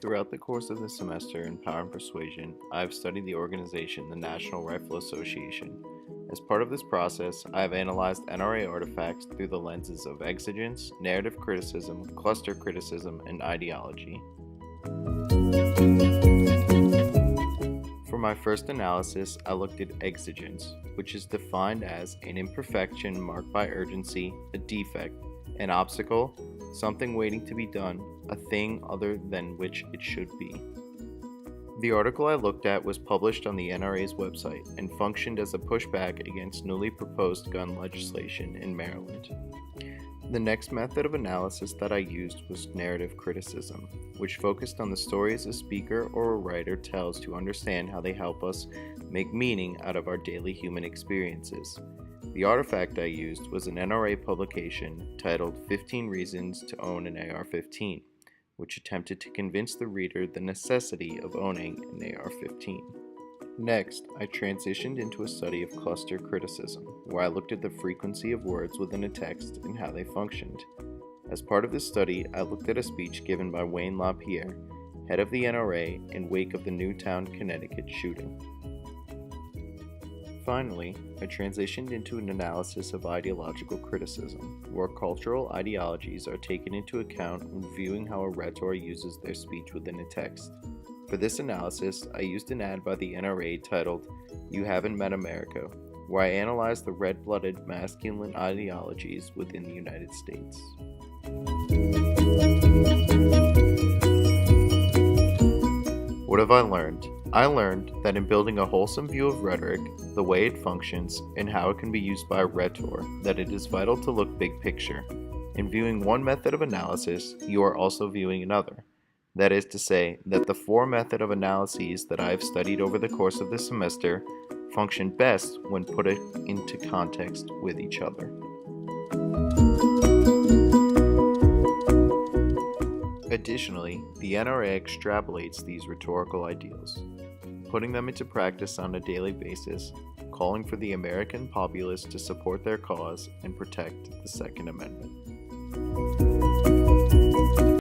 Throughout the course of the semester in Power and Persuasion, I have studied the organization, the National Rifle Association. As part of this process, I have analyzed NRA artifacts through the lenses of exigence, narrative criticism, cluster criticism, and ideology. For my first analysis, I looked at exigence, which is defined as an imperfection marked by urgency, a defect, an obstacle, something waiting to be done, a thing other than which it should be. The article I looked at was published on the NRA's website and functioned as a pushback against newly proposed gun legislation in Maryland. The next method of analysis that I used was narrative criticism, which focused on the stories a speaker or a writer tells to understand how they help us make meaning out of our daily human experiences. The artifact I used was an NRA publication titled 15 Reasons to Own an AR-15, which attempted to convince the reader the necessity of owning an AR-15. Next, I transitioned into a study of cluster criticism, where I looked at the frequency of words within a text and how they functioned. As part of this study, I looked at a speech given by Wayne LaPierre, head of the NRA, in wake of the Newtown, Connecticut shooting. Finally, I transitioned into an analysis of ideological criticism, where cultural ideologies are taken into account when viewing how a rhetor uses their speech within a text. For this analysis, I used an ad by the NRA titled, "You Haven't Met America," where I analyzed the red-blooded masculine ideologies within the United States. What have I learned? I learned that in building a wholesome view of rhetoric, the way it functions, and how it can be used by a rhetor, that it is vital to look big picture. In viewing one method of analysis, you are also viewing another. That is to say, that the four method of analyses that I have studied over the course of this semester function best when put into context with each other. Additionally, the NRA extrapolates these rhetorical ideals, putting them into practice on a daily basis, calling for the American populace to support their cause and protect the Second Amendment.